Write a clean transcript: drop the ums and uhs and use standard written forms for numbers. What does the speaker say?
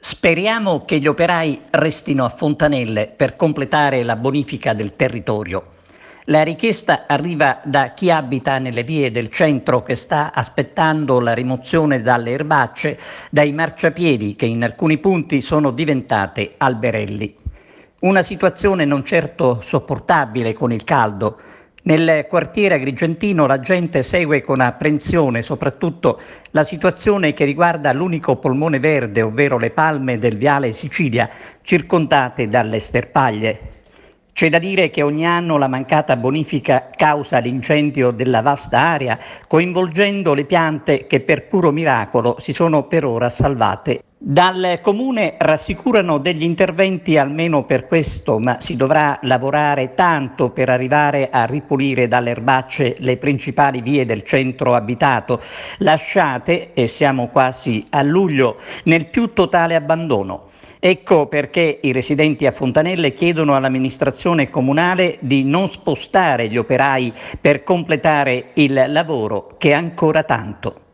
Speriamo che gli operai restino a Fontanelle per completare la bonifica del territorio. La richiesta arriva da chi abita nelle vie del centro che sta aspettando la rimozione dalle erbacce dai marciapiedi che in alcuni punti sono diventate alberelli. Una situazione non certo sopportabile con il caldo. Nel quartiere agrigentino la gente segue con apprensione soprattutto la situazione che riguarda l'unico polmone verde, ovvero le palme del viale Sicilia, circondate dalle sterpaglie. C'è da dire che ogni anno la mancata bonifica causa l'incendio della vasta area, coinvolgendo le piante che per puro miracolo si sono per ora salvate. Dal Comune rassicurano degli interventi almeno per questo, ma si dovrà lavorare tanto per arrivare a ripulire dalle erbacce le principali vie del centro abitato, lasciate, e siamo quasi a luglio, nel più totale abbandono. Ecco perché i residenti a Fontanelle chiedono all'amministrazione comunale di non spostare gli operai per completare il lavoro, che è ancora tanto.